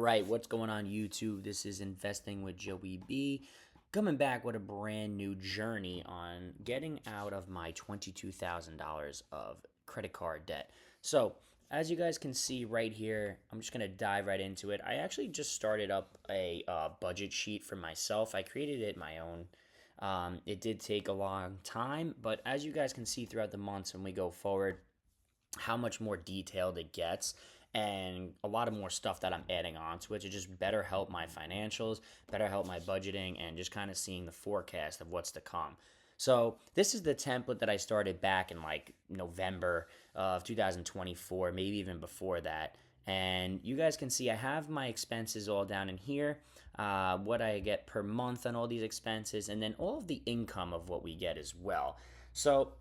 right, what's going on YouTube? This is Investing with Joey B. Coming back with a brand new journey on getting out of my $22,000 of credit card debt. So, as you guys can see right here, I'm just going to dive right into it. I actually just started up a budget sheet for myself. I created it my own. It did take a long time, but as you guys can see throughout the months when we go forward, how much more detailed it gets and a lot of more stuff that I'm adding on to it to just better help my financials, better help my budgeting, and just kind of seeing the forecast of what's to come. So this is the template that I started back in like November of 2024, maybe even before that. And you guys can see I have my expenses all down in here, what I get per month on all these expenses, and then all of the income of what we get as well. So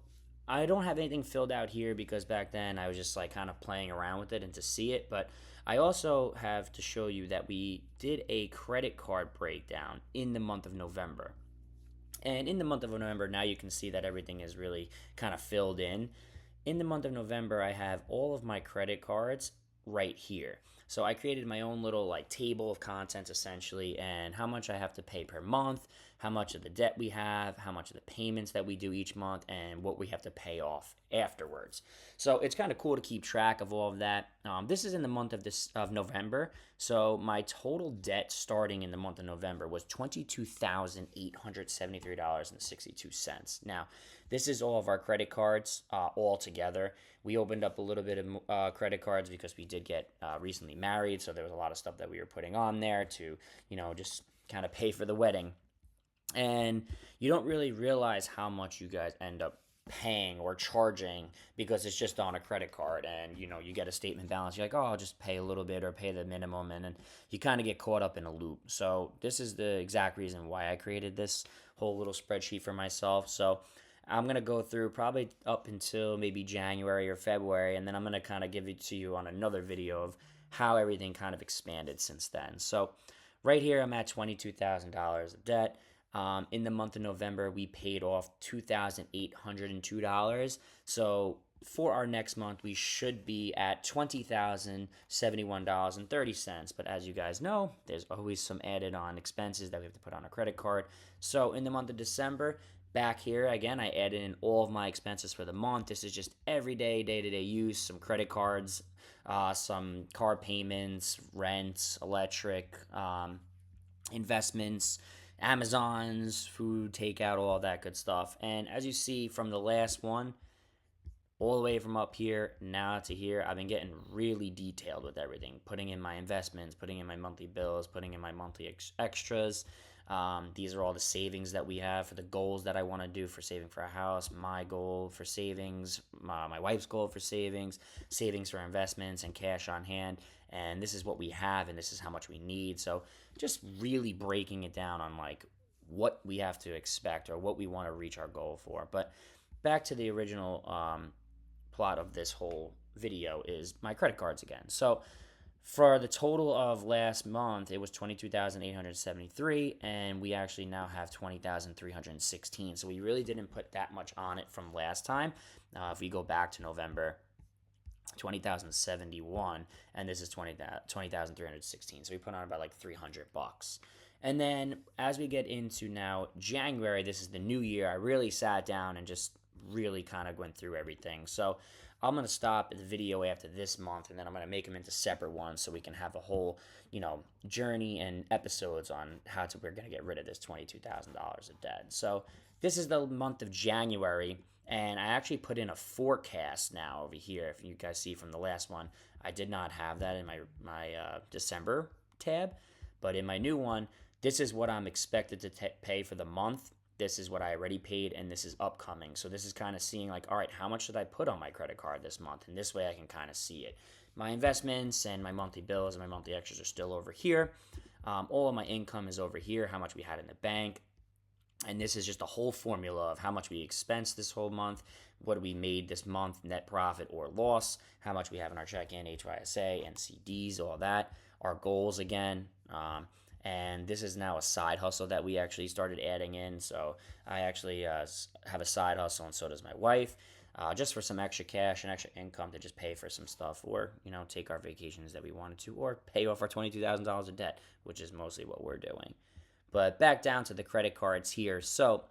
I don't have anything filled out here because back then I was just like kind of playing around with it and to see it. But I also have to show you that we did a credit card breakdown in the month of November. And in the month of November, now you can see that everything is really kind of filled in. In the month of November, I have all of my credit cards right here. So I created my own little like table of contents essentially, and how much I have to pay per month, how much of the debt we have, how much of the payments that we do each month, and what we have to pay off afterwards. So it's kind of cool to keep track of all of that. This is in the month of November. So my total debt starting in the month of November was $22,873.62. Now, this is all of our credit cards all together. We opened up a little bit of credit cards because we did get recently married, so there was a lot of stuff that we were putting on there to, just kind of pay for the wedding. And you don't really realize how much you guys end up paying or charging because it's just on a credit card, and you get a statement balance, you're like, oh, I'll just pay a little bit or pay the minimum, and then you kind of get caught up in a loop. So this is the exact reason why I created this whole little spreadsheet for myself. So I'm going to go through probably up until maybe January or February, and then I'm going to kind of give it to you on another video of how everything kind of expanded since then. So right here, I'm at $22,000 of debt. In the month of November, we paid off $2,802. So for our next month, we should be at $20,071.30. But as you guys know, there's always some added on expenses that we have to put on a credit card. So in the month of December, back here, again, I added in all of my expenses for the month. This is just everyday, day-to-day use, some credit cards, some car payments, rents, electric, investments, Amazon's, food, takeout, all that good stuff. And as you see from the last one, all the way from up here now to here, I've been getting really detailed with everything, putting in my investments, putting in my monthly bills, putting in my monthly extras. These are all the savings that we have for the goals that I want to do for saving for a house, my goal for savings, my wife's goal for savings for investments, and cash on hand. And this is what we have, and this is how much we need. So just really breaking it down on like what we have to expect or what we want to reach our goal for. But back to the original plot of this whole video is my credit cards again. So for the total of last month, it was $22,873, and we actually now have $20,316. So we really didn't put that much on it from last time. If we go back to November, $20,071, and this is $20,316. So we put on about like $300. And then as we get into now January, this is the new year, I really sat down and just really kind of went through everything. So I'm going to stop the video after this month, and then I'm going to make them into separate ones so we can have a whole, journey and episodes on how we're going to get rid of this $22,000 of debt. So this is the month of January, and I actually put in a forecast now over here. If you guys see from the last one, I did not have that in my December tab, but in my new one, this is what I'm expected to pay for the month. This is what I already paid, and this is upcoming. So this is kind of seeing like, all right, how much should I put on my credit card this month? And this way I can kind of see it. My investments and my monthly bills and my monthly extras are still over here. All of my income is over here, how much we had in the bank. And this is just a whole formula of how much we expense this whole month, what we made this month, net profit or loss, how much we have in our check-in, HYSA, and CDs, all that. Our goals again. And this is now a side hustle that we actually started adding in. So I actually have a side hustle, and so does my wife. just for some extra cash and extra income to just pay for some stuff, or take our vacations that we wanted to, or pay off our $22,000 of debt, which is mostly what we're doing. But back down to the credit cards here. So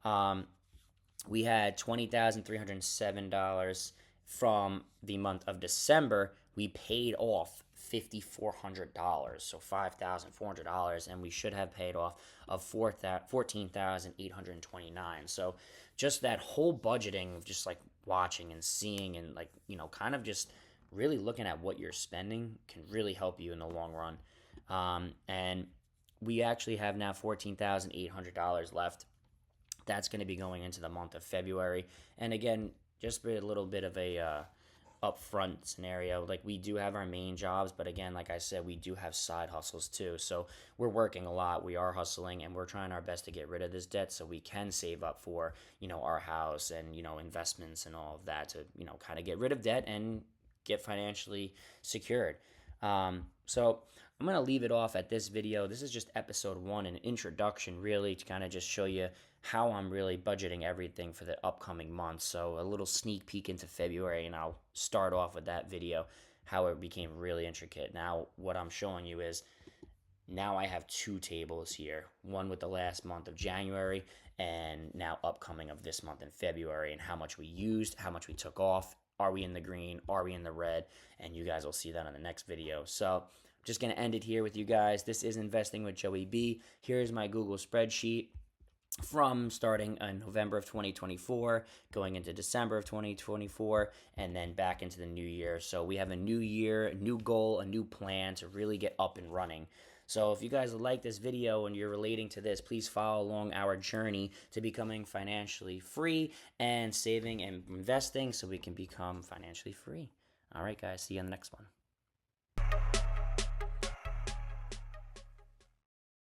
um, we had $20,307 from the month of December. We paid off $5,400, so $5,400, and we should have paid off of $14,829. So just that whole budgeting of just like watching and seeing and like kind of just really looking at what you're spending can really help you in the long run. And we actually have now $14,800 left. That's going to be going into the month of February. And again, just a little bit of a upfront scenario. Like, we do have our main jobs, but again, like I said, we do have side hustles too. So we're working a lot. We are hustling, and we're trying our best to get rid of this debt so we can save up for our house and investments and all of that to kind of get rid of debt and get financially secured. So I'm going to leave it off at this video. This is just episode 1, an introduction really to kind of just show you how I'm really budgeting everything for the upcoming months. So a little sneak peek into February, and I'll start off with that video, how it became really intricate. Now what I'm showing you is, now I have 2 tables here, one with the last month of January and now upcoming of this month in February, and how much we used, how much we took off. Are we in the green? Are we in the red? And you guys will see that on the next video. So I'm just going to end it here with you guys. This is Investing with Joey B. Here's my Google spreadsheet from starting in November of 2024, going into December of 2024, and then back into the new year. So we have a new year, a new goal, a new plan to really get up and running. So if you guys like this video and you're relating to this, please follow along our journey to becoming financially free and saving and investing so we can become financially free. All right, guys, see you on the next one.